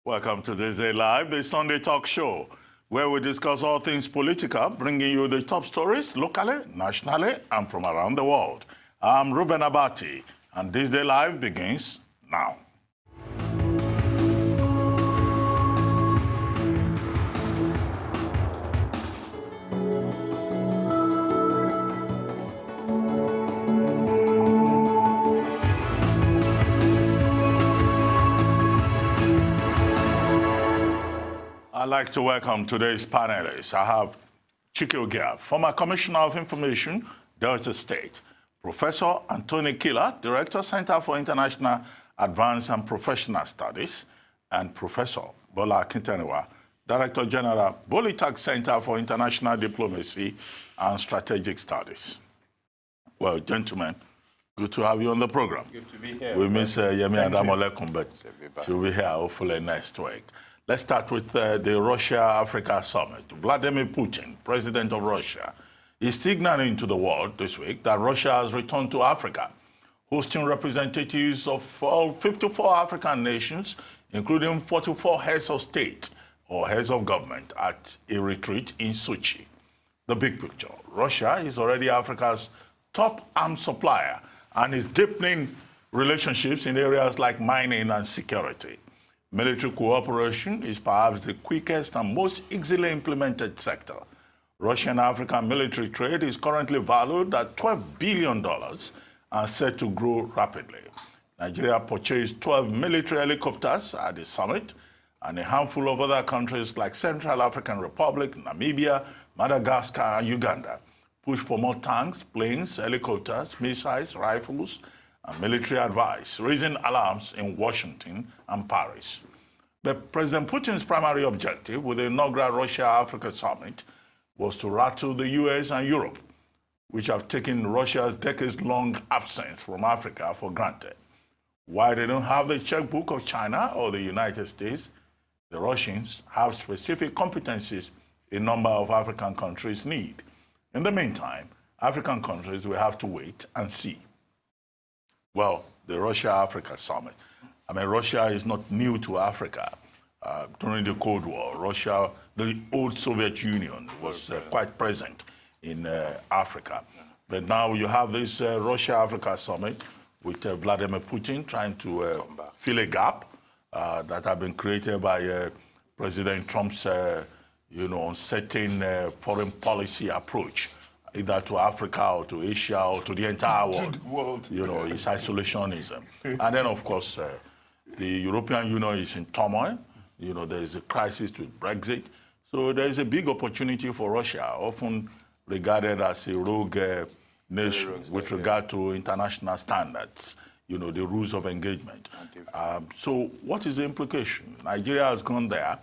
Welcome to Thisdaylive, the Sunday talk show, where we discuss all things political, bringing you the top stories locally, nationally, and from around the world. I'm Ruben Abati, and Thisdaylive begins now. I'd like to welcome today's panelists. I have Chike Ogia, former Commissioner of Information, Delta State, Professor Anthony Killer, Director, Center for International Advanced and Professional Studies, and Professor Bola Akintanewa, Director General, Bolitag Center for International Diplomacy and Strategic Studies. Well, gentlemen, good to have you on the program. Good to be here. We miss Yemi Adamolekum, but she'll be here hopefully next week. Let's start with the Russia-Africa Summit. Vladimir Putin, president of Russia, is signaling to the world this week that Russia has returned to Africa, hosting representatives of all 54 African nations, including 44 heads of state or heads of government at a retreat in Sochi. The big picture: Russia is already Africa's top arms supplier and is deepening relationships in areas like mining and security. Military cooperation is perhaps the quickest and most easily implemented sector. Russian-African military trade is currently valued at $12 billion and set to grow rapidly. Nigeria purchased 12 military helicopters at the summit, and a handful of other countries like Central African Republic, Namibia, Madagascar, and Uganda pushed for more tanks, planes, helicopters, missiles, rifles, and military advice, raising alarms in Washington and Paris. But President Putin's primary objective with the inaugural Russia-Africa Summit was to rattle the US and Europe, which have taken Russia's decades-long absence from Africa for granted. While they don't have the checkbook of China or the United States, the Russians have specific competencies a number of African countries need. In the meantime, African countries will have to wait and see. Well, the Russia-Africa Summit. I mean, Russia is not new to Africa. During the Cold War, Russia, the old Soviet Union, was quite present in Africa. But now you have this Russia-Africa Summit with Vladimir Putin trying to fill a gap that had been created by President Trump's, uncertain foreign policy approach, either to Africa or to Asia or to the entire world. It's isolationism. And then, of course, the European Union is in turmoil. There's a crisis with Brexit. So there's a big opportunity for Russia, often regarded as a rogue nation with regard to international standards, the rules of engagement. So what is the implication? Nigeria has gone there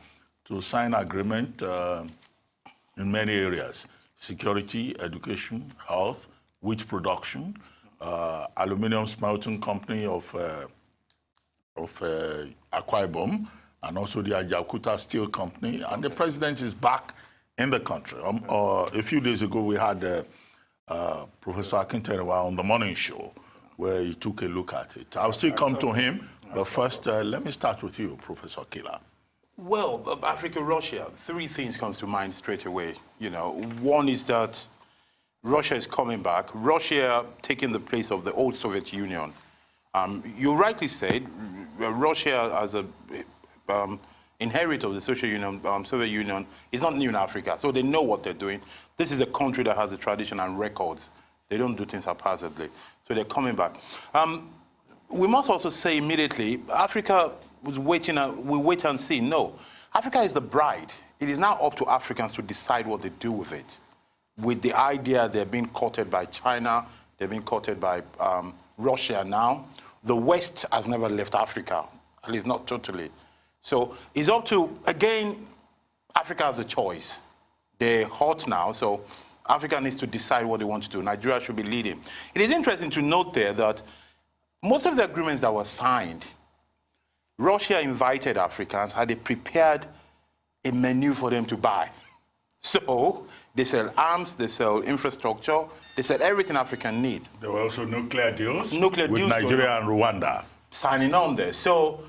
to sign agreement in many areas: security, education, health, wheat production, aluminium smelting company of Akwa Ibom, and also the Ajaokuta Steel Company. And the president is back in the country. A few days ago, we had Professor Akintanewa on the morning show, where he took a look at it. I'll still come to him, but first, let me start with you, Professor Killer. Well, Africa, Russia, three things comes to mind straight away. One is that Russia is coming back. Russia taking the place of the old Soviet Union. You rightly said, Russia as a inheritor of the Soviet Union is not new in Africa, so they know what they're doing. This is a country that has a tradition and records. They don't do things haphazardly, so they're coming back. We must also say immediately, Africa was waiting, we wait and see. No, Africa is the bride. It is now up to Africans to decide what they do with it. With the idea they're being courted by China, they're being courted by Russia now. The West has never left Africa, at least not totally. So it's up to, again, Africa has a choice. They're hot now, so Africa needs to decide what they want to do. Nigeria should be leading. It is interesting to note there that most of the agreements that were signed, Russia invited Africans, and they prepared a menu for them to buy. So they sell arms, they sell infrastructure, they sell everything Africa needs. There were also nuclear deals with Nigeria and Rwanda. Signing on there. So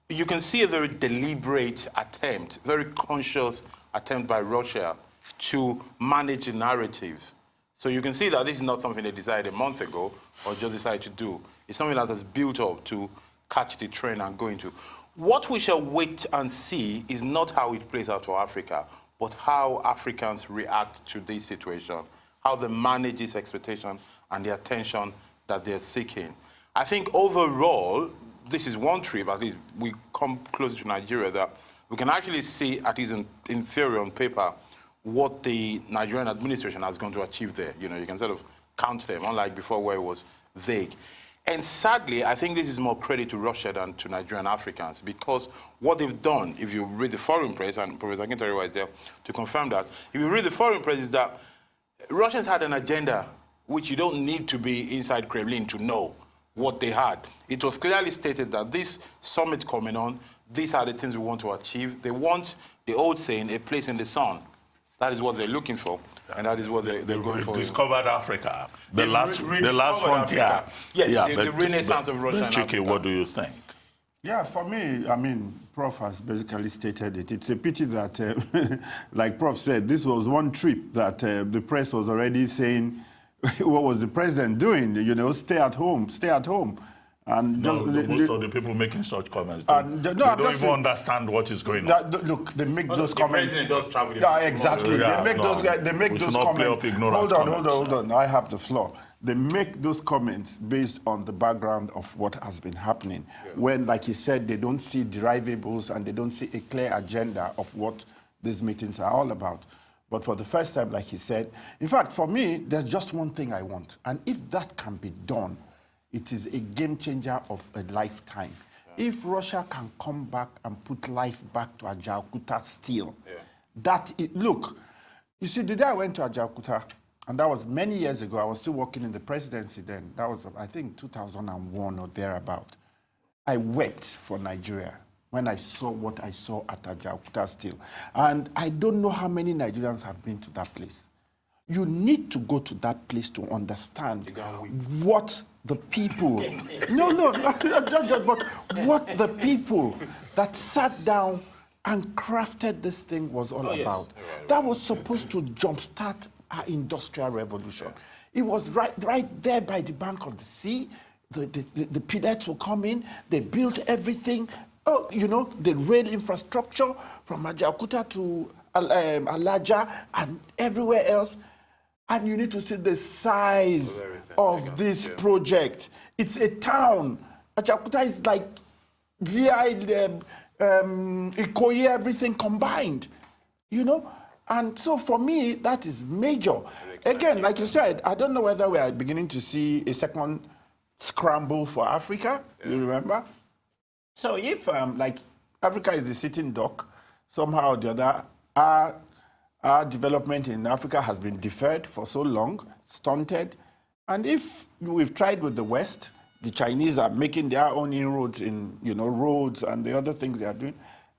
you can see a very deliberate attempt, very conscious attempt by Russia to manage the narrative. So you can see that this is not something they decided a month ago or just decided to do. It's something that has built up to catch the train and go into. What we shall wait and see is not how it plays out for Africa, but how Africans react to this situation, how they manage this expectation and the attention that they're seeking. I think overall, this is one trip, at least we come closer to Nigeria, that we can actually see, at least in theory on paper, what the Nigerian administration has gone to achieve there. You know, you can sort of count them, unlike before where it was vague. And sadly, I think this is more credit to Russia than to Nigerian Africans, because what they've done, if you read the foreign press, and Professor Akintarewa is there to confirm that, if you read the foreign press, is that Russians had an agenda which you don't need to be inside Kremlin to know what they had. It was clearly stated that this summit coming on, these are the things we want to achieve. They want, the old saying, a place in the sun. That is what they're looking for, and that is what they're going for. Discovered Africa, the last frontier. Africa. Yes, yeah, the renaissance of Russia and Africa. What do you think? Yeah, for me, I mean, Prof has basically stated it. It's a pity that, like Prof said, this was one trip that the press was already saying, what was the president doing? You know, stay at home, stay at home. And most of the people making such comments they don't even understand what is going on. Look, they make those comments. The president does travel. Yeah, exactly. They make those comments. Hold on. I have the floor. They make those comments based on the background of what has been happening. Yeah. When, like he said, they don't see derivables and they don't see a clear agenda of what these meetings are all about. But for the first time, like he said, in fact, for me, there's just one thing I want. And if that can be done, it is a game changer of a lifetime. Yeah. If Russia can come back and put life back to Ajaokuta still, look, you see, the day I went to Ajaokuta, and that was many years ago, I was still working in the presidency then. That was, I think, 2001 or thereabout. I wept for Nigeria when I saw what I saw at Ajaokuta still. And I don't know how many Nigerians have been to that place. You need to go to that place to understand what the people, but what the people that sat down and crafted this thing was all about. Yes. That was supposed to jumpstart our industrial revolution. It was right there by the bank of the sea. The pellets will come in. They built everything. Oh, you know, the rail infrastructure from Ajaokuta to Alaja and everywhere else. And you need to see the size of this project. It's a town. Ajaokuta is like VI, Ikoyi, everything combined, you know? And so for me, that is major. Again, like you said, I don't know whether we are beginning to see a second scramble for Africa, you remember? So if, like, Africa is the sitting duck, somehow or the other, our development in Africa has been deferred for so long, stunted. And if we've tried with the West, the Chinese are making their own inroads in, you know, roads and the other things they are doing.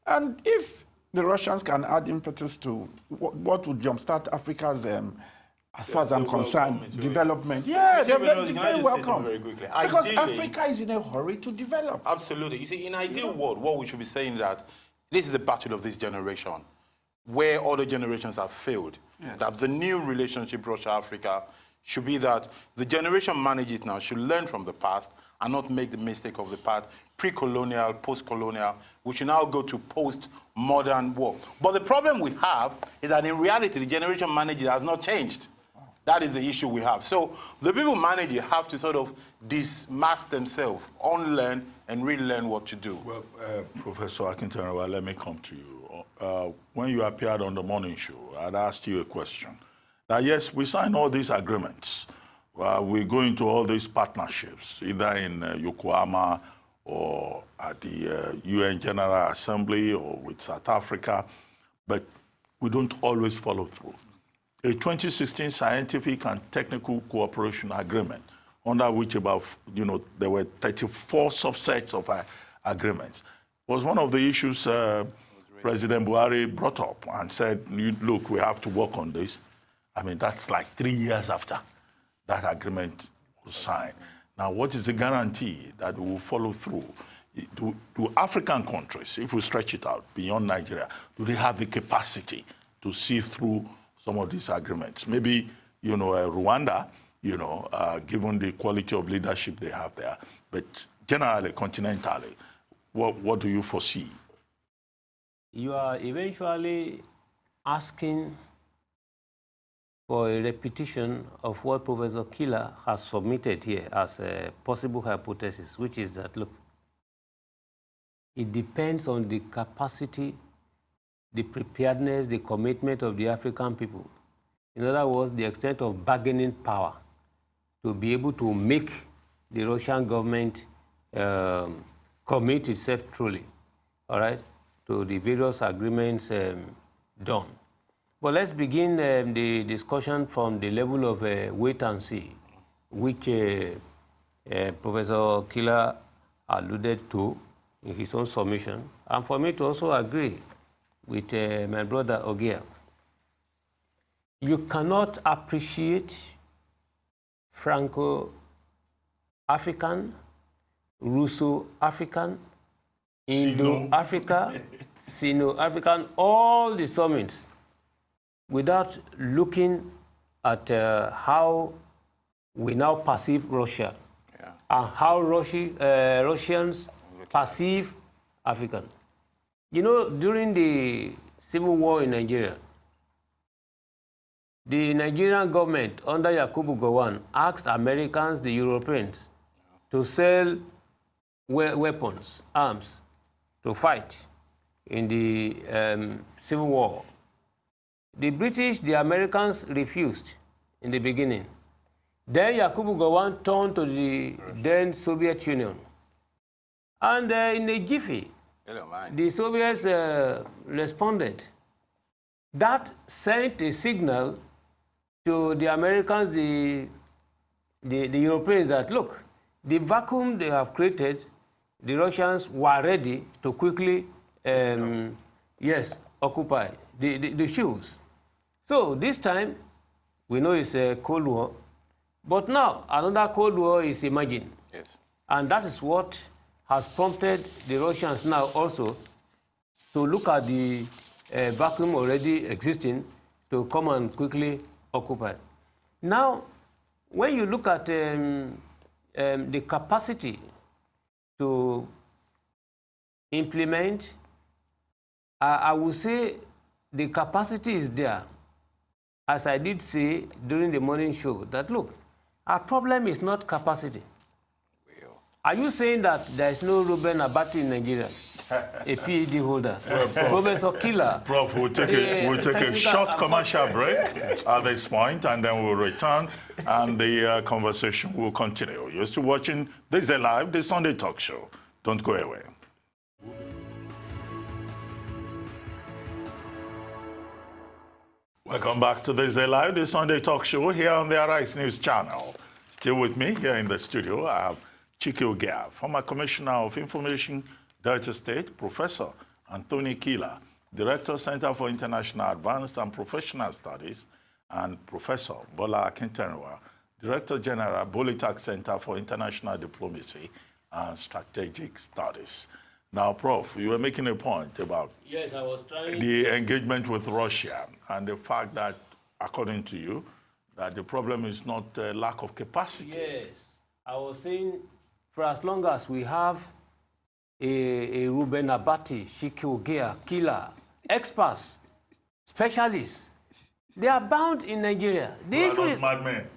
And if the Russians can add impetus to what would jumpstart Africa's, as far as I'm concerned, development. Yeah, they're very welcome. Very quickly. Because Africa is in a hurry to develop. Absolutely. You see, in an ideal world, what we should be saying that this is a battle of this generation, where other generations have failed. Yes. That the new relationship Russia-Africa should be that the generation managing it now should learn from the past and not make the mistake of the past, pre-colonial, post-colonial. We should now go to post-modern world. But the problem we have is that in reality, the generation managing has not changed. That is the issue we have. So the people managing have to sort of dismask themselves, unlearn and relearn what to do. Well, Professor Akintarewa, let me come to you. When you appeared on the morning show, I'd asked you a question. Now, yes, we signed all these agreements. We go into all these partnerships, either in Yokohama or at the UN General Assembly or with South Africa, but we don't always follow through. A 2016 scientific and technical cooperation agreement, under which about, there were 34 subsets of agreements, was one of the issues President Buhari brought up and said, look, we have to work on this. I mean, that's like 3 years after that agreement was signed. Now, what is the guarantee that we will follow through? do African countries, if we stretch it out beyond Nigeria, do they have the capacity to see through some of these agreements? Maybe, Rwanda, given the quality of leadership they have there, but generally, continentally, what do you foresee? You are eventually asking for a repetition of what Professor Killer has submitted here as a possible hypothesis, which is that, look, it depends on the capacity, the preparedness, the commitment of the African people. In other words, the extent of bargaining power to be able to make the Russian government commit itself truly, all right, to the various agreements done. But let's begin the discussion from the level of wait and see, which Professor Killer alluded to in his own submission, and for me to also agree with my brother Ogia. You cannot appreciate Franco-African, Russo-African, Indo-Africa, Sino-African, all the summits, without looking at how we now perceive Russia, and how Russians perceive African. During the civil war in Nigeria, the Nigerian government under Yakubu Gowon asked Americans, the Europeans, to sell weapons, arms, to fight in the civil war. The British, the Americans refused in the beginning. Then Yakubu Gowon turned to the then Soviet Union. And in a jiffy, the Soviets responded. That sent a signal to the Americans, the Europeans, that, look, the vacuum they have created, the Russians were ready to quickly, occupy the shoes. So this time, we know it's a Cold War, but now another Cold War is emerging. Yes. And that is what has prompted the Russians now also to look at the vacuum already existing to come and quickly occupy. Now, when you look at the capacity to implement, I would say the capacity is there. As I did say during the morning show, that, look, our problem is not capacity. Are you saying that there is no Ruben Abati in Nigeria, a PhD holder? Professor Killer. Prof, we'll take a short commercial break at this point, and then we'll return, and the conversation will continue. You're still watching Thisdaylive, the Sunday talk show. Don't go away. Welcome back to Thisdaylive, the Sunday talk show here on the Arise News channel. Still with me here in the studio, I have Chike Ogia, former Commissioner of Information, Delta State, Professor Anthony Killer, Director, Center for International Advanced and Professional Studies, and Professor Bola Akintenwa, Director General, Bolitac Center for International Diplomacy and Strategic Studies. Now, Prof, you were making a point about I was trying the engagement with Russia and the fact that, according to you, that the problem is not a lack of capacity. Yes, I was saying, for as long as we have a Ruben Abati, Chike Ogia, Killer, experts, specialists, they are bound in Nigeria. The issue is madmen.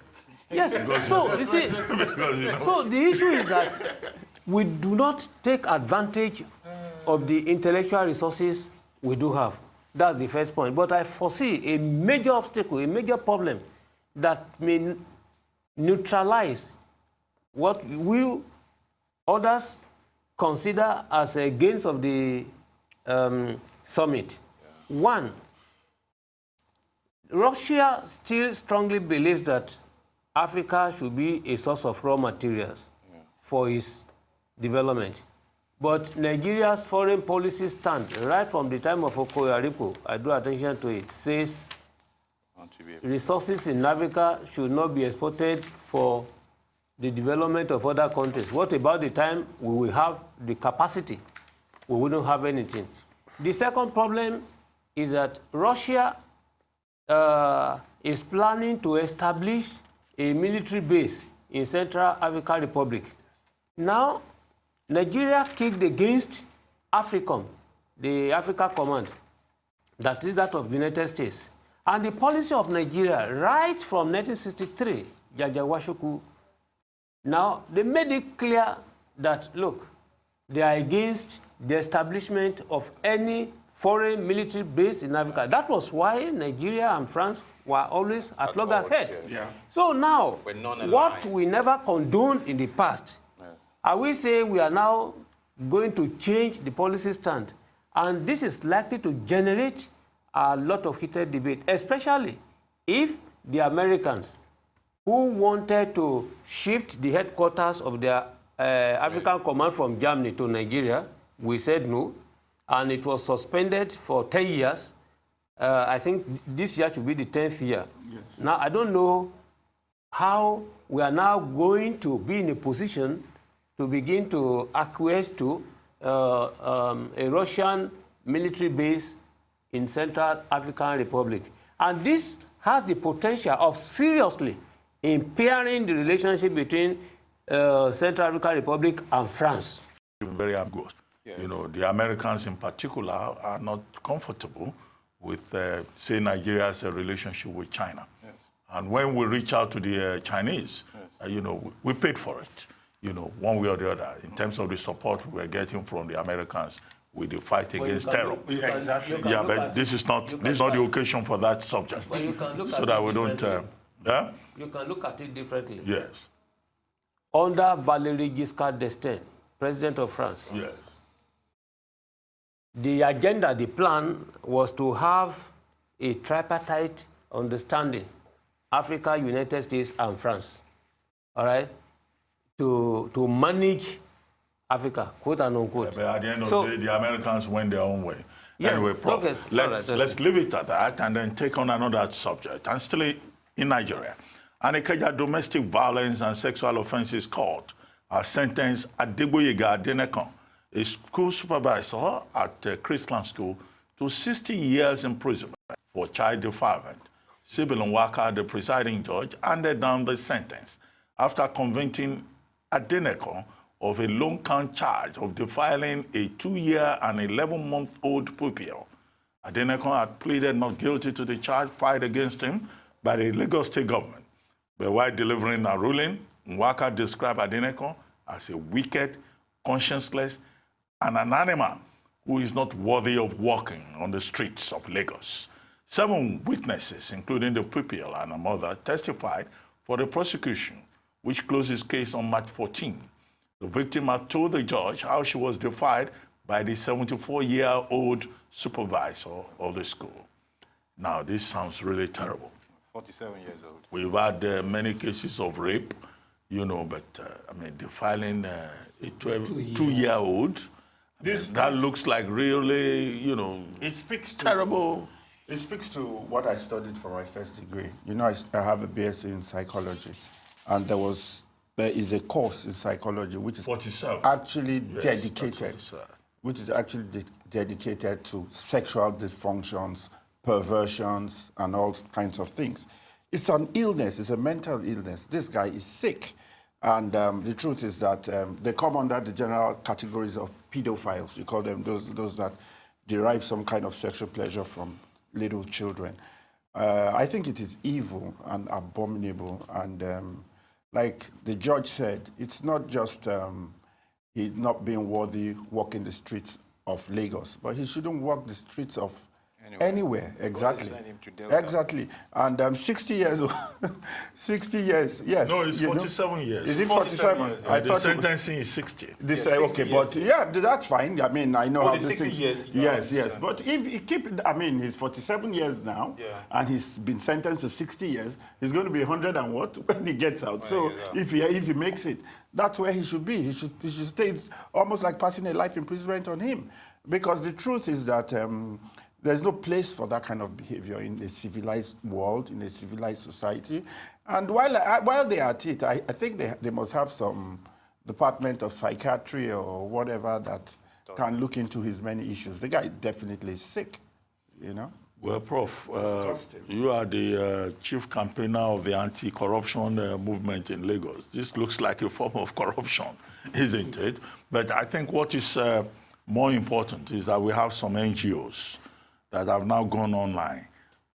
Yes, so you see, so the issue is that we do not take advantage of the intellectual resources we do have. That's the first point. But I foresee a major obstacle, a major problem that may neutralize what will others consider as a gains of the summit. One, Russia still strongly believes that Africa should be a source of raw materials for its development. But Nigeria's foreign policy stand, right from the time of Okoyaripo, I draw attention to it, says resources in Africa should not be exported for the development of other countries. What about the time we will have the capacity? We wouldn't have anything. The second problem is that Russia is planning to establish a military base in Central African Republic. Now, Nigeria kicked against AFRICOM, the Africa Command, that is that of the United States. And the policy of Nigeria, right from 1963, Jajawashuku, now they made it clear that, look, they are against the establishment of any foreign military base in Africa. That was why Nigeria and France were always at loggerhead. Yeah. So now, what we never condoned in the past, are we saying we are now going to change the policy stand? And this is likely to generate a lot of heated debate, especially if the Americans, who wanted to shift the headquarters of their African Command from Germany to Nigeria, we said no, and it was suspended for 10 years. I think this year should be the 10th year. Yes. Now, I don't know how we are now going to be in a position to begin to acquiesce to a Russian military base in Central African Republic. And this has the potential of seriously impairing the relationship between Central African Republic and France. Very good. Yes. You know, the Americans in particular are not comfortable with, say, Nigeria's relationship with China. Yes. And when we reach out to the Chinese, yes. You know, we paid for it, you know, one way or the other, in terms of the support we were getting from the Americans with the fight against terror. Yeah, but this is not the occasion for that subject. But you can look so at that it we don't. Yeah? You can look at it differently. Yes. Under Valéry Giscard d'Estaing, President of France, yes. The agenda, the plan, was to have a tripartite understanding, Africa, United States, and France, all right, to manage Africa, quote and unquote. Yeah, but at the end of the day, the Americans went their own way. Yeah, anyway, Prof, okay. let's leave it at that and then take on another subject. And still in Nigeria, an Ikeja Domestic Violence and Sexual Offences Court has sentenced Adegboyega Adenekon, a school supervisor at Chrisland School, to 60 years imprisonment for child defilement. Sibyl Nwaka, the presiding judge, handed down the sentence after convicting Adenekon of a long-count charge of defiling a 2-year and 11-month-old pupil. Adenekon had pleaded not guilty to the charge filed against him by the Lagos state government. But while delivering a ruling, Nwaka described Adenekon as a wicked, conscienceless, and an animal who is not worthy of walking on the streets of Lagos. 7 witnesses, including the pupil and a mother, testified for the prosecution, which closed its case on March 14. The victim had told the judge how she was defied by the 74-year-old supervisor of the school. Now, this sounds really terrible. 47 years old. We've had many cases of rape, you know, but I mean, defiling a 2-year-old, that looks like really, you know, it speaks terrible. It speaks to what I studied for my first degree. You know, I have a BSc in psychology, and there is a course in psychology which is 47. actually dedicated, dedicated to sexual dysfunctions, perversions, and all kinds of things. It's an illness. It's a mental illness. This guy is sick. And the truth is that they come under the general categories of pedophiles. You call them those that derive some kind of sexual pleasure from little children. I think it is evil and abominable. And like the judge said, it's not just he not being worthy walking the streets of Lagos, but he shouldn't walk the streets of anywhere. Exactly. Exactly. And 60 years old. 60 years, yes. No, it's 47 years. Is it 47? I thought the sentencing is 60. This, okay, but yeah, that's fine. I mean, I know how this 60 years. Yes, yes. But if he I mean, he's 47 years now, and he's been sentenced to 60 years, he's going to be 100 and what when he gets out. So if he makes it, that's where he should be. He should stay. It's almost like passing a life imprisonment on him. Because the truth is that There's no place for that kind of behavior in a civilized world, in a civilized society. And while they are at it, I think they must have some department of psychiatry or whatever that can look into his many issues. The guy definitely is sick, you know? Well, Prof, you are the chief campaigner of the anti-corruption movement in Lagos. This looks like a form of corruption, isn't it? But I think what is more important is that we have some NGOs that have now gone online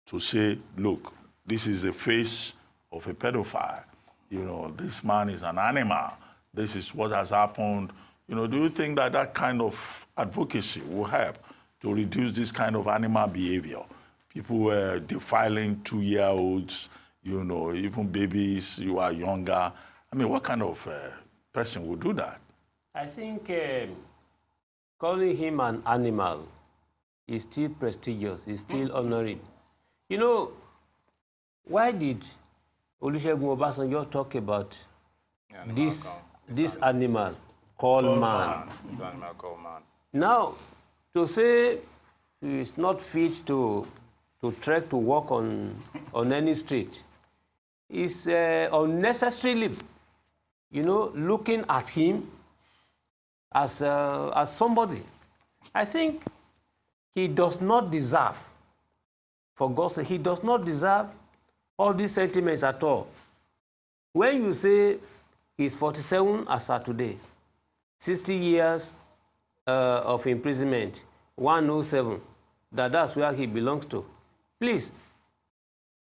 to say, look, this is the face of a pedophile. You know, this man is an animal. This is what has happened. You know, do you think that that kind of advocacy will help to reduce this kind of animal behavior? People defiling 2-year-olds, you know, even babies, you are younger. I mean, what kind of person would do that? I think calling him an animal is still prestigious, is still honoring. You know, why did Olusegun Obasanjo talk about this animal called man? This animal called man. Now, to say he is not fit to trek to walk on any street is unnecessarily, you know, looking at him as somebody. I think he does not deserve, for God's sake, he does not deserve all these sentiments at all. When you say he's 47 as of today, 60 years of imprisonment, 107, that's where he belongs to. Please,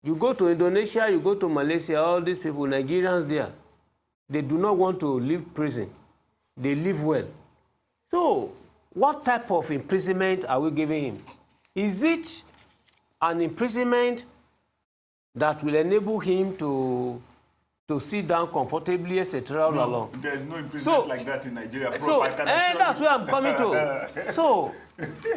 you go to Indonesia, you go to Malaysia, all these people, Nigerians there, they do not want to leave prison. They live well. So, what type of imprisonment are we giving him? Is it an imprisonment that will enable him to sit down comfortably, etc. all along? There's no imprisonment like that in Nigeria. That's where I'm coming to. So,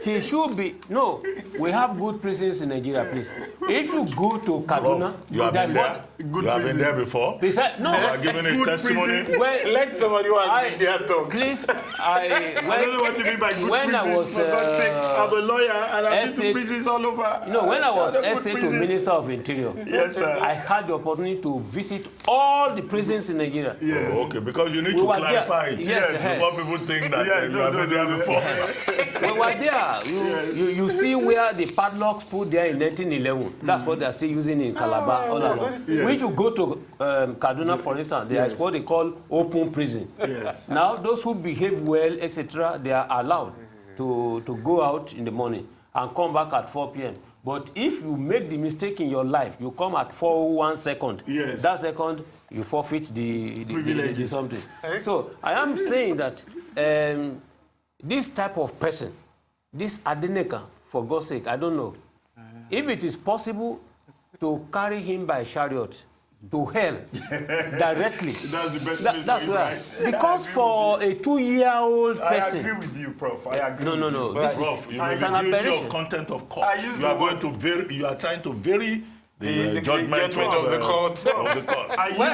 he should be, no, we have good prisons in Nigeria, please. If you go to Kaduna, you have been there? You have been there before? Besides, no. You are giving a testimony? Let somebody who has been there talk. Please, I don't know what you mean by good prisons. I was, for God's sake, I'm a lawyer and I've been to prisons all over. You know, when I was essay to Minister of Interior, yes, sir. I had the opportunity to visit all the prisons in Nigeria. Yeah. Oh, okay, because you need to clarify it. Yes, so what people think that you have been there before. We were there. You see where the padlocks put there in 1911. That's what they're still using in Calabar all along. When you go to Kaduna, for instance, there is what they call open prison. Now, those who behave well, etc., they are allowed to go out in the morning and come back at 4 p.m. But if you make the mistake in your life, you come at 4:01 second. That second, you forfeit the something. So I am saying that this type of person, this Adeneka, for God's sake, I don't know. If it is possible to carry him by chariot to hell directly. That's the best place that's for where. right? Because for a 2-year-old person. I agree with you, Prof. I agree. No. But Prof, you may be guilty of contempt of court. You are trying to vary the judgment of the court.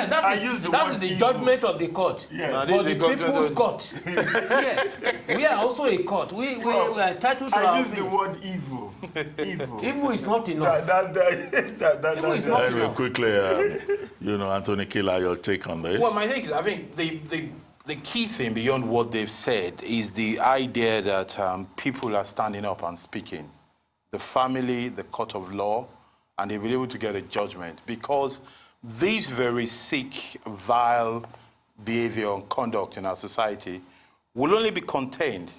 That is the judgment of the court. Yes. For the people's court. Yes. We are also a court. We are entitled to I use the word evil. Evil is not enough. Evil is not enough. Quickly, Anthony Killer, your take on this? Well, my take is, I think the key thing beyond what they've said is the idea that people are standing up and speaking. The family, the court of law, and they'll be able to get a judgment, because this very sick, vile behavior and conduct in our society will only be contained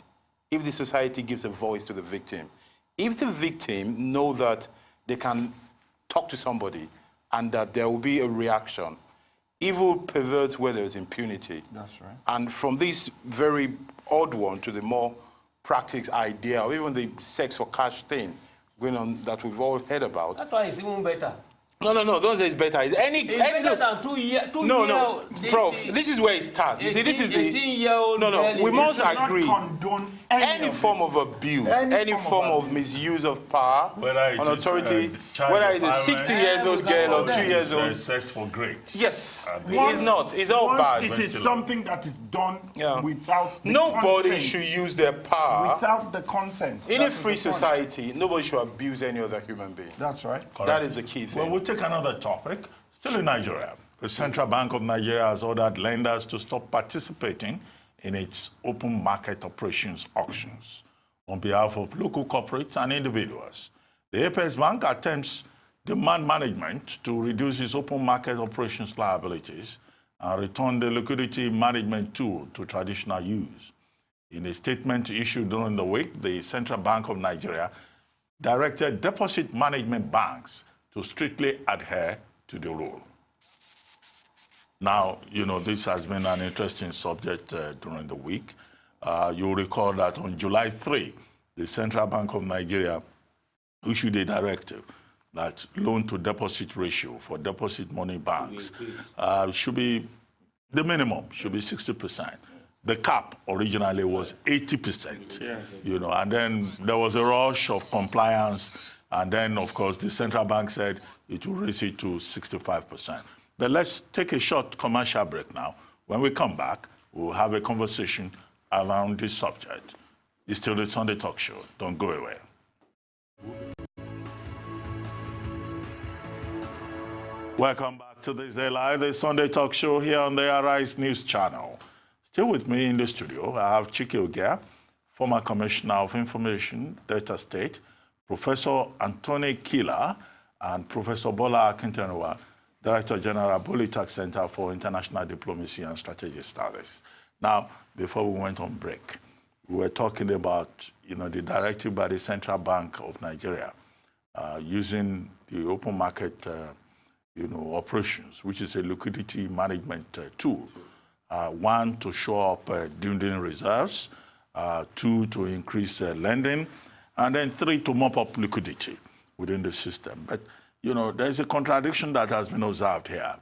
if the society gives a voice to the victim. If the victim know that they can talk to somebody and that there will be a reaction, evil perverts where there is impunity. That's right. And from this very odd one to the more practical idea, or even the sex for cash thing going on that we've all heard about. That's why it's even better. No, don't say it's better. It's better than 2 years. No, Prof, this is where it starts. You see, this is the 18-year-old. No, we must agree. Condone Any form of abuse, any form of misuse of power on authority, whether it's a 60-year-old girl or 2 years old. Sex for grades. Yes, it's not. It's all bad. It is something that is done without the Nobody consent. should use their power. Without the consent. In That a is free the point. society, nobody should abuse any other human being. That's right. That is the key thing. Well, we'll take another topic. Still in Nigeria, the Central Bank of Nigeria has ordered lenders to stop participating in its open market operations auctions on behalf of local corporates and individuals. The Apex Bank attempts demand management to reduce its open market operations liabilities and return the liquidity management tool to traditional use. In a statement issued during the week, the Central Bank of Nigeria directed deposit management banks to strictly adhere to the rule. Now, this has been an interesting subject during the week. You'll recall that on July 3, the Central Bank of Nigeria issued a directive that loan-to-deposit ratio for deposit money banks should be, the minimum should be 60%. The cap originally was 80%, and then there was a rush of compliance, and then, of course, the central bank said it will raise it to 65%. But let's take a short commercial break now. When we come back, we'll have a conversation around this subject. It's still the Sunday Talk Show. Don't go away. Welcome back to Thisdaylive, the Sunday Talk Show here on the Arise News Channel. Still with me in the studio, I have Chike Ogea, former Commissioner of Information, Delta State, Professor Anthony Kila, and Professor Bola Akintenuwa, Director General, Polytech Center for International Diplomacy and Strategic Studies. Now, before we went on break, we were talking about, the directive by the Central Bank of Nigeria using the open market, operations, which is a liquidity management tool. One, to shore up dwindling reserves. Two, to increase lending. And then three, to mop up liquidity within the system. But, there's a contradiction that has been observed here.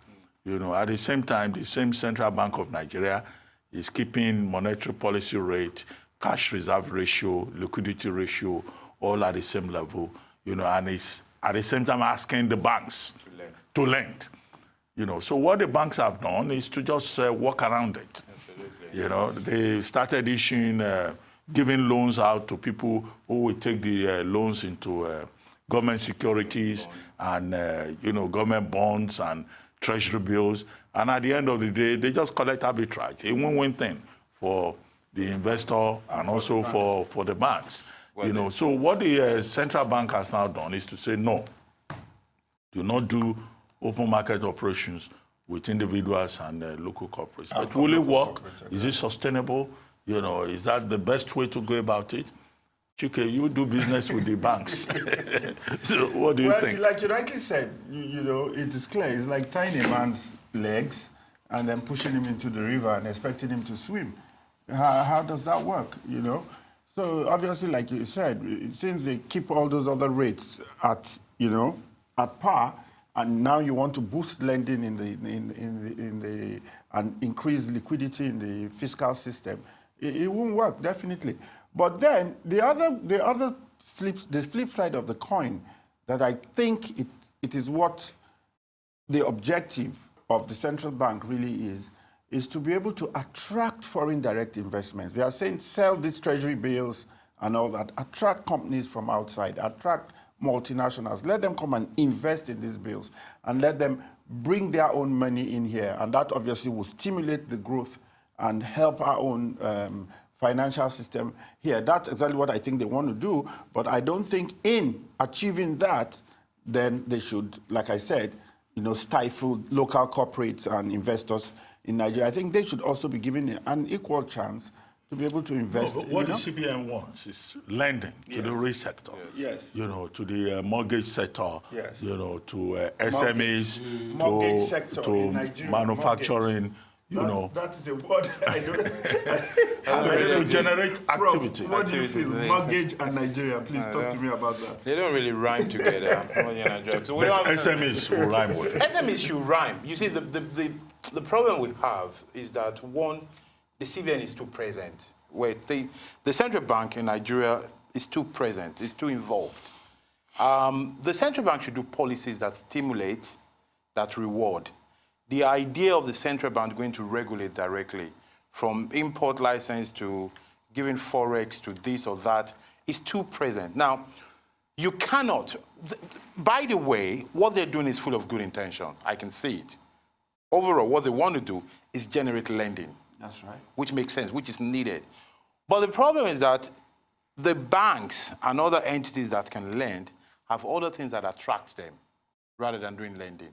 At the same time, the same Central Bank of Nigeria is keeping monetary policy rate, cash reserve ratio, liquidity ratio, all at the same level, and it's at the same time asking the banks to lend. So what the banks have done is to just work around it. Absolutely. They started issuing, giving loans out to people who will take the loans into government securities and, government bonds and treasury bills. And at the end of the day, they just collect arbitrage, a win-win thing for the investor and also for the banks. Well, so what the central bank has now done is to say, no, do not do open market operations with individuals and local corporates. But will it work? Is it sustainable? Is that the best way to go about it? Chike, you do business with the banks. So what do you think? Like you rightly said, it is clear. It's like tying a man's legs and then pushing him into the river and expecting him to swim. How does that work, So obviously, like you said, since they keep all those other rates at, at par, and now you want to boost lending and increase liquidity in the fiscal system, it won't work, definitely. But then the flip side of the coin that I think it is what the objective of the central bank really is to be able to attract foreign direct investments. They are saying sell these treasury bills and all that, attract companies from outside, attract multinationals, let them come and invest in these bills and let them bring their own money in here. And that obviously will stimulate the growth and help our own financial system here. That's exactly what I think they want to do. But I don't think in achieving that, then they should, like I said, stifle local corporates and investors in Nigeria. I think they should also be given an equal chance to be able to invest. No, what the CBN wants is lending to the real sector, to the mortgage sector, to SMEs, mortgage sector to manufacturing, That is a word I don't. To generate activity. Prof, what do you feel? Mortgage and Nigeria. Please talk to me about that. They don't really rhyme together. But SMEs will rhyme with it. SMEs should rhyme. You see, the problem we have is that, one, the CBN is too present. Wait, the central bank in Nigeria is too present, is too involved. The central bank should do policies that stimulate, that reward. The idea of the central bank going to regulate directly, from import license to giving forex to this or that, is too present. Now, you cannot, by the way, what they're doing is full of good intention. I can see it. Overall, what they want to do is generate lending. That's right. Which makes sense, which is needed. But the problem is that the banks and other entities that can lend have other things that attract them rather than doing lending.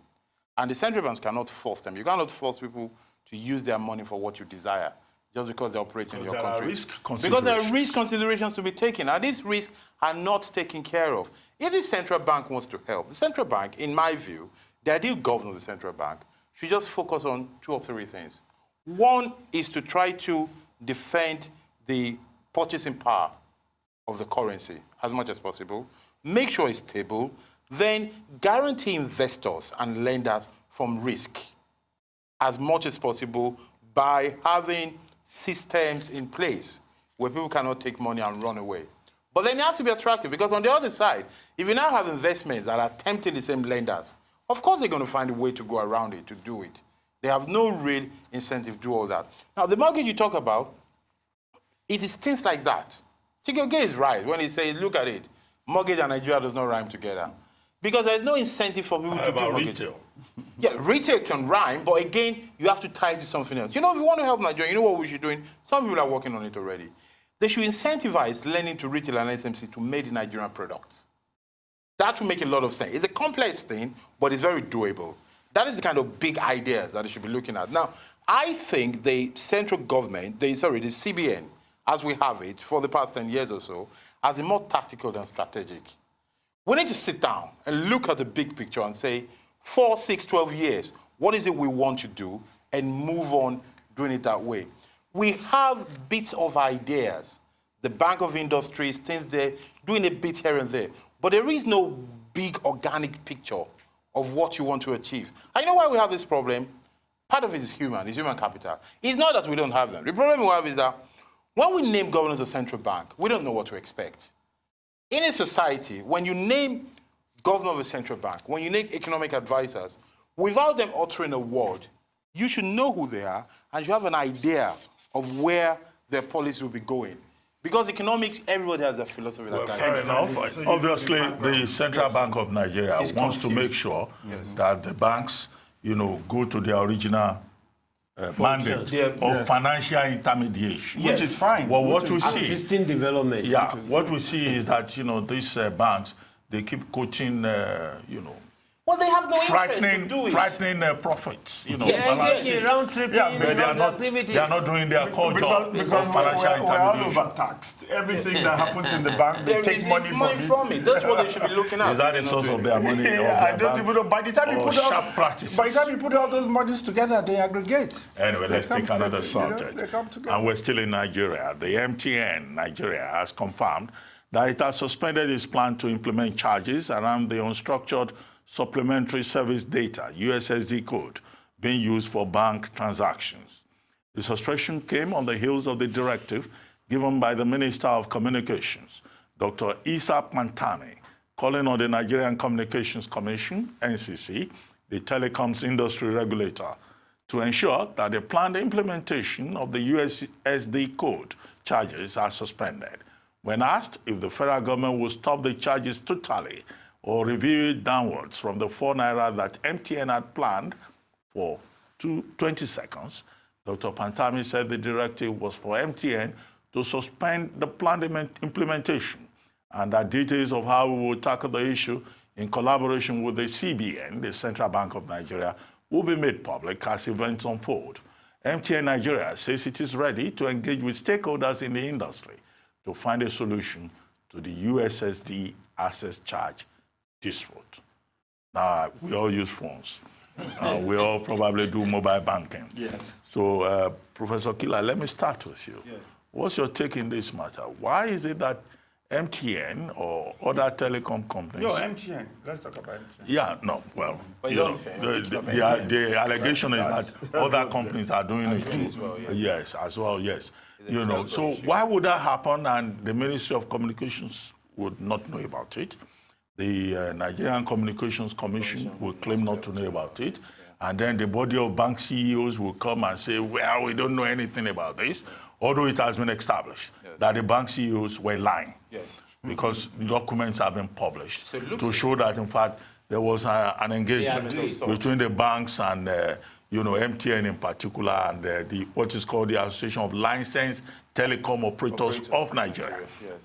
And the central banks cannot force them. You cannot force people to use their money for what you desire just because they operate in your country. Because there are risk considerations to be taken, and these risks are not taken care of. If the central bank wants to help, the central bank, in my view, the ideal governor of the central bank should just focus on 2 or 3 things. One is to try to defend the purchasing power of the currency as much as possible, make sure it's stable, then guarantee investors and lenders from risk as much as possible by having systems in place where people cannot take money and run away. But then it has to be attractive, because on the other side, if you now have investments that are tempting the same lenders, of course they're going to find a way to go around it, to do it. They have no real incentive to do all that. Now, the mortgage you talk about, it is things like that. Chikoge is right when he says, look at it, mortgage and Nigeria does not rhyme together. Because there's no incentive for people to do mortgage. Retail? Yeah, retail can rhyme, but again, you have to tie it to something else. You know, if you want to help Nigeria, you know what we should do? Some people are working on it already. They should incentivize lending to retail and SMC to made in Nigerian products. That will make a lot of sense. It's a complex thing, but it's very doable. That is the kind of big ideas that they should be looking at. Now, I think the central government, the CBN, as we have it for the past 10 years or so, has been more tactical than strategic. We need to sit down and look at the big picture and say, 4, 6, 12 years, what is it we want to do, and move on doing it that way. We have bits of ideas. The Bank of Industries, things there, doing a bit here and there. But there is no big organic picture of what you want to achieve. And you know why we have this problem? Part of it is human capital. It's not that we don't have them. The problem we have is that when we name governors of central bank, we don't know what to expect. In a society, when you name governor of a central bank, when you name economic advisors, without them uttering a word, you should know who they are and you have an idea of where their policy will be going. Because economics, everybody has a philosophy that guides. Fair enough. Obviously, the Central Bank of Nigeria wants to make sure that the banks, go to their original mandate of financial intermediation. Which is fine. Well, what we see, assisting development. Yeah, what we see is that these banks, they keep quoting, well, they have no interest to do it. frightening profits. Round tripping, but they are not doing their core job because of financial we're all intermediation. overtaxed. Everything that happens in the bank, they take money from it. That's what they should be looking at. Is that the source of their money? I don't even know. By the time you put all those monies together, they aggregate. Anyway, let's take another subject. They come together. And we're still in Nigeria. The MTN Nigeria has confirmed that it has suspended its plan to implement charges around the unstructured supplementary service data, USSD code, being used for bank transactions. The suspension came on the heels of the directive given by the Minister of Communications, Dr. Isa Pantami, calling on the Nigerian Communications Commission, NCC, the telecoms industry regulator, to ensure that the planned implementation of the USSD code charges are suspended. When asked if the federal government will stop the charges totally or review it downwards from the 4 naira that MTN had planned for 20 seconds, Dr. Pantami said the directive was for MTN to suspend the planned implementation and that details of how we will tackle the issue in collaboration with the CBN, the Central Bank of Nigeria, will be made public as events unfold. MTN Nigeria says it is ready to engage with stakeholders in the industry to find a solution to the USSD access charge dispute. Now, we all use phones. We all probably do mobile banking. Yes. So, Professor Kila, let me start with you. Yes. What's your take in this matter? Why is it that MTN or other telecom companies... No, MTN. Let's talk about MTN. Yeah, no, well, but the allegation is that other companies are doing it too. As well, yes, as well, yes. You know, so why would that happen and the Ministry of Communications would not know about it? The Nigerian Communications Commission will claim not to know about it. And then the body of bank CEOs will come and say, well, we don't know anything about this, although it has been established that the bank CEOs were lying. Yes. Because the documents have been published to show that, in fact, there was an engagement between the banks and, you know, MTN in particular, and what is called the Association of Licensed Telecom Operators of Nigeria,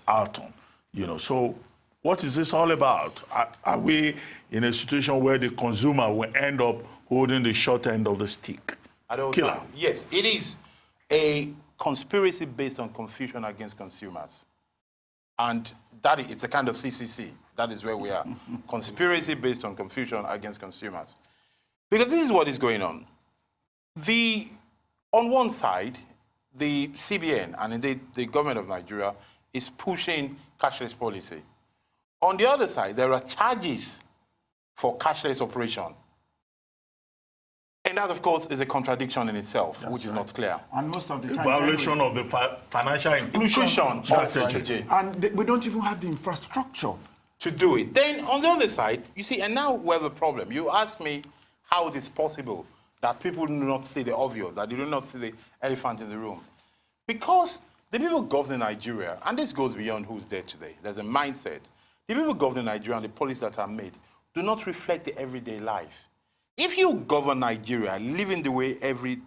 ALTON. You know, so what is this all about? Are we in a situation where the consumer will end up holding the short end of the stick? Killer. Yes, it is a conspiracy based on confusion against consumers. And that is, it's a kind of CCC. That is where we are. Conspiracy based on confusion against consumers. Because this is what is going on. On one side, the CBN and indeed the government of Nigeria is pushing cashless policy. On the other side, there are charges for cashless operation. And that, of course, is a contradiction in itself, which is not clear. And most of the time... violation of the financial inclusion strategy. And we don't even have the infrastructure to do it. Then, on the other side, you see, and now we have a problem. You ask me how it is possible that people do not see the obvious, that they do not see the elephant in the room. Because the people governing Nigeria, and this goes beyond who's there today, there's a mindset. The people governing Nigeria and the policies that are made do not reflect the everyday life. If you govern Nigeria, living the way every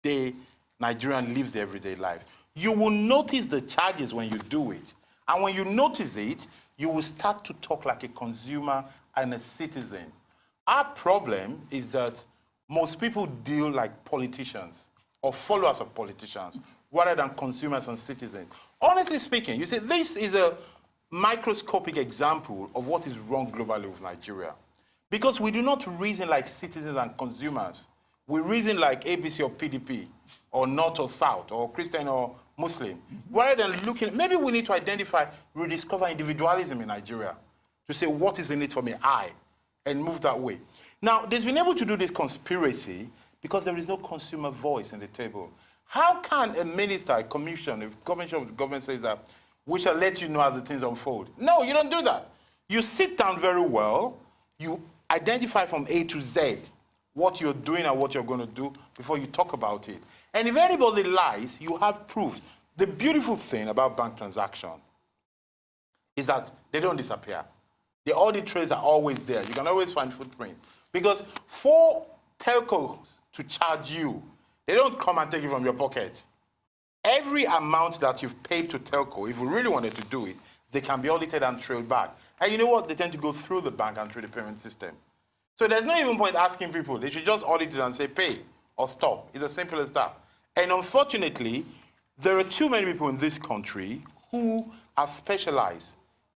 day Nigerian lives their everyday life, you will notice the charges when you do it. And when you notice it, you will start to talk like a consumer and a citizen. Our problem is that most people deal like politicians or followers of politicians rather than consumers and citizens. Honestly speaking, you see, this is a microscopic example of what is wrong globally with Nigeria. Because we do not reason like citizens and consumers. We reason like ABC or PDP, or North or South, or Christian or Muslim. Rather than looking, maybe we need to identify, rediscover individualism in Nigeria to say, what is in it for me, and move that way. Now, there's been able to do this conspiracy because there is no consumer voice in the table. How can a minister, a commission, if government says that, we shall let you know as the things unfold? No, you don't do that. You sit down very well, you identify from A to Z what you're doing and what you're going to do before you talk about it. And if anybody lies, you have proofs. The beautiful thing about bank transaction is that they don't disappear. The audit trails are always there. You can always find footprint. Because for telcos to charge you, they don't come and take it from your pocket. Every amount that you've paid to telco, if you really wanted to do it, they can be audited and trailed back. And you know what? They tend to go through the bank and through the payment system. So there's no even point asking people. They should just audit it and say pay or stop. It's as simple as that. And unfortunately, there are too many people in this country who have specialized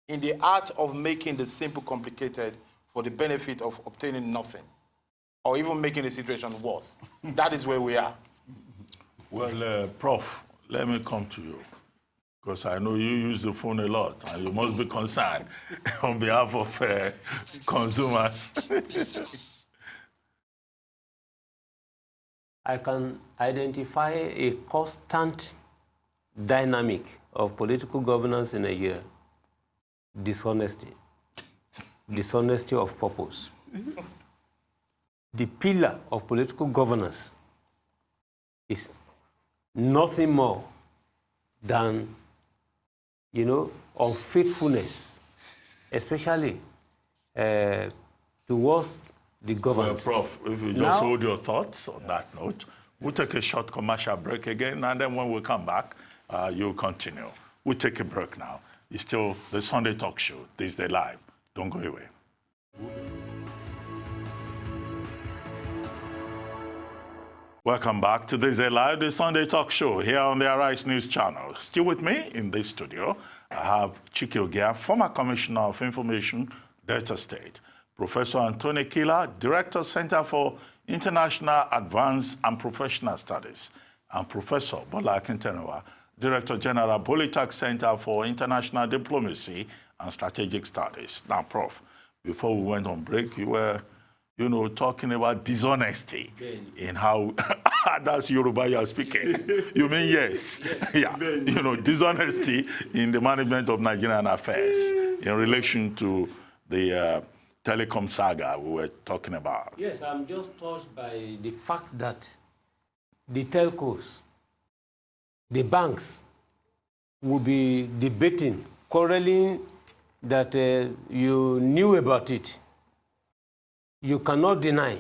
in the art of making the simple complicated for the benefit of obtaining nothing, or even making the situation worse. That is where we are. Well, Prof, let me come to you, because I know you use the phone a lot, and you must be concerned on behalf of consumers. I can identify a constant dynamic of political governance in Nigeria. Dishonesty. Dishonesty of purpose. The pillar of political governance is nothing more than, unfaithfulness, especially towards the government. Well, Prof, if you just hold your thoughts on that note, we'll take a short commercial break again, and then when we come back, you'll continue. We'll take a break now. It's still the Sunday Talk Show, Thisdaylive. Don't go away. Welcome back to Thisdaylive, the Sunday Talk Show here on the Arise News Channel. Still with me in this studio, I have Chike Ogia, former Commissioner of Information, Delta State. Professor Anthony Killer, Director, Center for International Advanced and Professional Studies, and Professor Bola Akintenewa, Director General, Polytech Center for International Diplomacy and Strategic Studies. Now, Prof, before we went on break, you were, talking about dishonesty in how that's Yoruba you're speaking. You mean yes? Yeah. Dishonesty in the management of Nigerian affairs in relation to the telecom saga we were talking about. Yes, I'm just touched by the fact that the telcos, the banks, will be debating, quarreling that you knew about it. You cannot deny.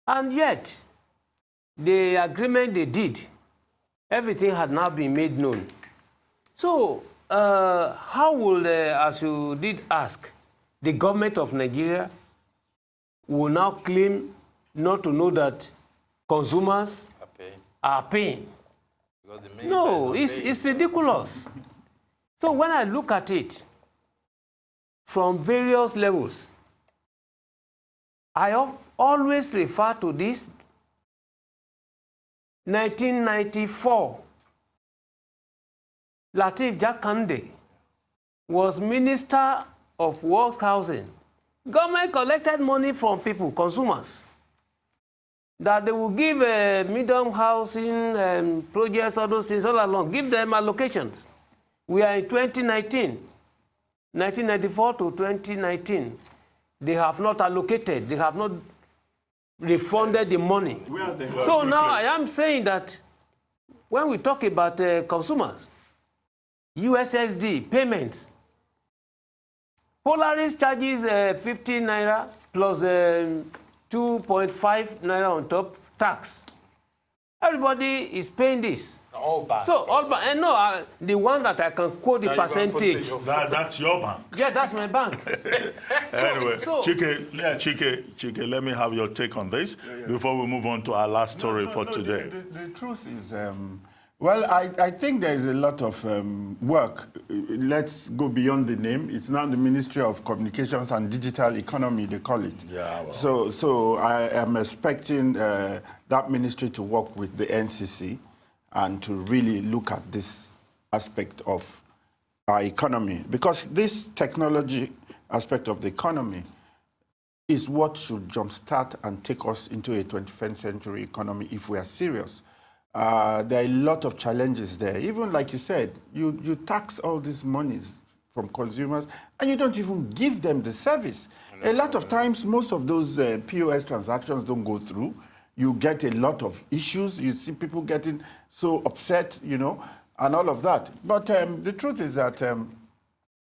And yet, the agreement they did, everything had now been made known. So, how will, as you did ask, the government of Nigeria will now claim not to know that consumers are paying? No, it's ridiculous. So when I look at it from various levels, I always refer to this 1994. Lateef Jakande was Minister of Works Housing. Government collected money from people, consumers, that they will give medium housing projects, all those things all along, give them allocations. We are in 2019, 1994 to 2019. They have not allocated, they have not refunded the money. So now I am saying that when we talk about consumers, USSD payments, Polaris charges 50 naira plus 2.5 naira on top tax. Everybody is paying this. All banks. So all bank, and no, the one that I can quote the percentage. That's your bank. Yeah, that's my bank. Anyway, Chike, let me have your take on this before we move on to our last story for today. The truth is, well, I think there is a lot of work. Let's go beyond the name. It's now the Ministry of Communications and Digital Economy, they call it. Yeah. Well. So I am expecting that ministry to work with the NCC and to really look at this aspect of our economy. Because this technology aspect of the economy is what should jumpstart and take us into a 21st century economy if we are serious. There are a lot of challenges there. Even like you said, you tax all these monies from consumers and you don't even give them the service. A lot of times, most of those POS transactions don't go through. You get a lot of issues. You see people getting so upset, and all of that. But the truth is that,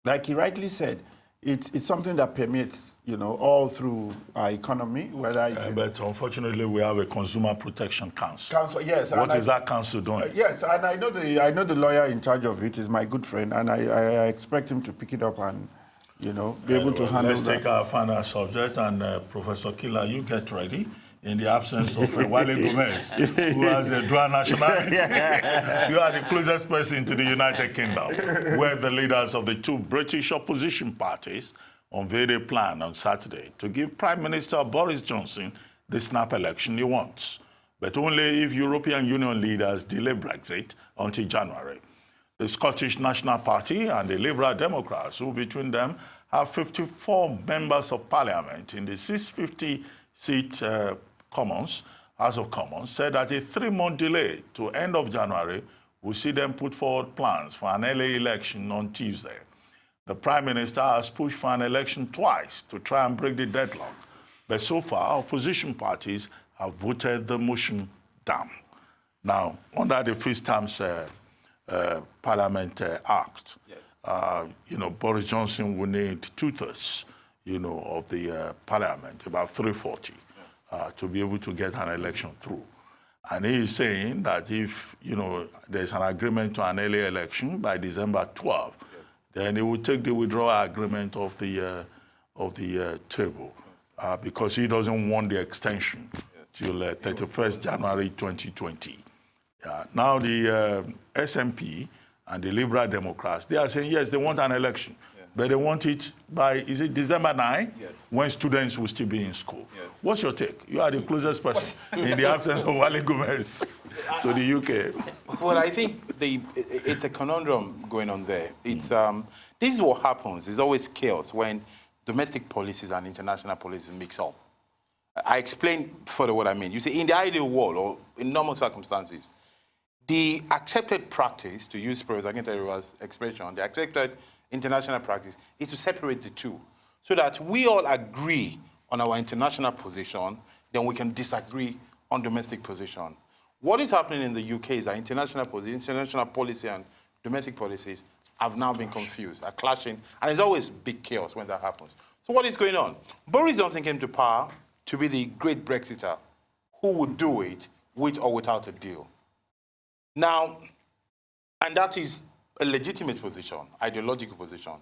like he rightly said, it's something that permeates, all through our economy, whether it's... but unfortunately, we have a Consumer Protection Council. Yes. What is that council doing? Yes, and I know the lawyer in charge of it is my good friend, and I expect him to pick it up and, be able to handle Let's take our final subject, and Professor Killer, you get ready. In the absence of Wale Gomez, who has a dual nationality. You are the closest person to the United Kingdom, where the leaders of the two British opposition parties unveiled a plan on Saturday to give Prime Minister Boris Johnson the snap election he wants, but only if European Union leaders delay Brexit until January. The Scottish National Party and the Liberal Democrats, who between them have 54 members of parliament in the 650-seat House of Commons, said that a 3-month delay to end of January will see them put forward plans for an early election on Tuesday. The Prime Minister has pushed for an election twice to try and break the deadlock, but so far opposition parties have voted the motion down. Now, under the First Terms Parliament Act, Boris Johnson will need 2/3, of the Parliament, about 340. To be able to get an election through. And he is saying that if, there's an agreement to an early election by December 12, then he will take the withdrawal agreement of the table because he doesn't want the extension till 31st January 2020. Now the SNP and the Liberal Democrats, they are saying, yes, they want an election. but they want it by, is it December 9? Yes. When students will still be in school. Yes. What's your take? You are the closest person in the absence of Ali Gomez to the UK. Well, I think it's a conundrum going on there. It's this is what happens. It's always chaos when domestic policies and international policies mix up. I explain further what I mean. You see, in the ideal world or in normal circumstances, the accepted practice, to use Professor Akintayo's expression, the accepted international practice is to separate the two so that we all agree on our international position, then we can disagree on domestic position. What is happening in the UK is that international policy and domestic policies have now been confused, are clashing, and there's always big chaos when that happens. So what is going on? Boris Johnson came to power to be the great Brexiter who would do it with or without a deal. Now, and that is a legitimate position, ideological position.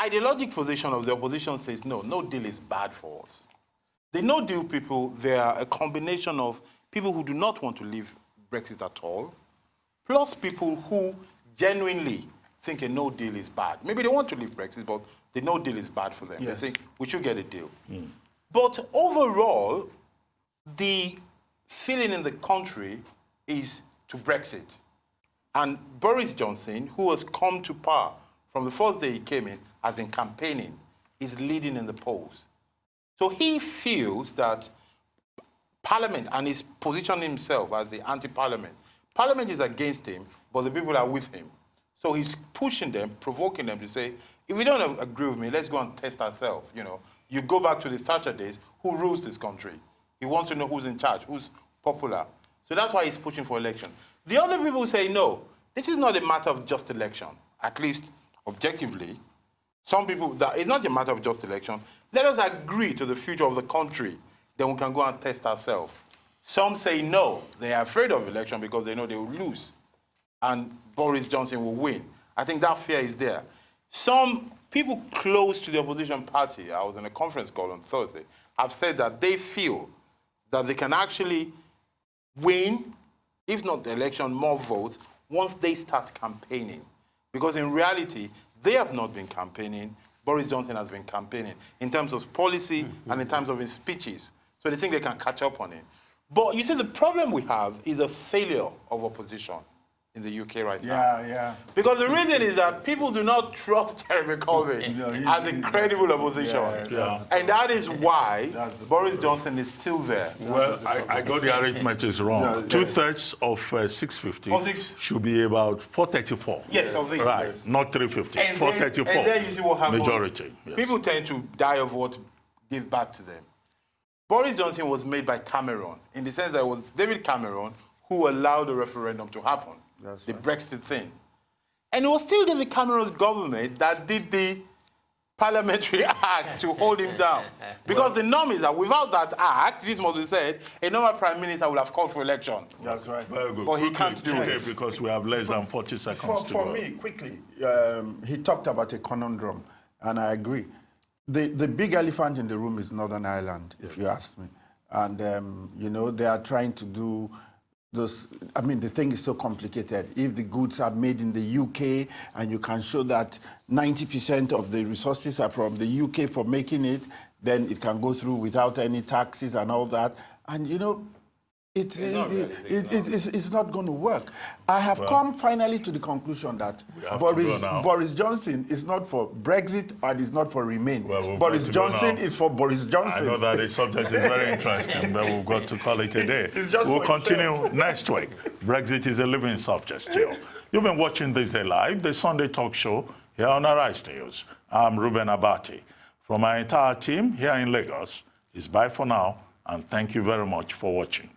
Ideological position of the opposition says, no deal is bad for us. The no-deal people, they are a combination of people who do not want to leave Brexit at all, plus people who genuinely think a no-deal is bad. Maybe they want to leave Brexit, but the no-deal is bad for them. Yes. They say, we should get a deal. But overall, the feeling in the country is to Brexit. And Boris Johnson, who has come to power from the first day he came in, has been campaigning, is leading in the polls. So he feels that Parliament, and he's positioning himself as the anti-Parliament. Parliament is against him, but the people are with him. So he's pushing them, provoking them to say, if you don't agree with me, let's go and test ourselves. You go back to the Thatcher days, who rules this country? He wants to know who's in charge, who's popular. So that's why he's pushing for election. The other people say, no, this is not a matter of just election, at least objectively. Some people, it's not a matter of just election. Let us agree to the future of the country, then we can go and test ourselves. Some say no, they are afraid of election because they know they will lose and Boris Johnson will win. I think that fear is there. Some people close to the opposition party, I was in a conference call on Thursday, have said that they feel that they can actually win, if not the election, more votes once they start campaigning. Because in reality, they have not been campaigning. Boris Johnson has been campaigning in terms of policy and in terms of his speeches. So they think they can catch up on it. But you see, the problem we have is a failure of opposition in the UK right now. Yeah. Because the reason is that people do not trust Jeremy Corbyn as a credible opposition. And that is why Boris Johnson is still there. Well, I got the arithmetic wrong. 2/3 of 650 should be about 434. Yes, of it. Right, not 350. And 434. And then you see what happens. Majority. Yes. People tend to die of what give back to them. Boris Johnson was made by Cameron, in the sense that it was David Cameron who allowed the referendum to happen. That's the Brexit thing. And it was still David Cameron's government that did the parliamentary act to hold him down. Because the norm is that without that act, this must be said, a normal prime minister would have called for election. That's right. Very good. But he can't do it. Because we have less than 40 seconds to go. For me, quickly, he talked about a conundrum, and I agree. The big elephant in the room is Northern Ireland, if you ask me. And, they are trying to do those. I mean, the thing is so complicated. If the goods are made in the UK and you can show that 90% of the resources are from the UK for making it, then it can go through without any taxes and all that. And, it's not going to work. I have come finally to the conclusion that Boris Johnson is not for Brexit and is not for Remain. Boris Johnson is for Boris Johnson. I know that the subject is very interesting, but we've got to call it a day. We'll continue next week. Brexit is a living subject still. You've been watching This Day Live, the Sunday talk show here on Arise News. I'm Ruben Abati. From our entire team here in Lagos, it's bye for now, and thank you very much for watching.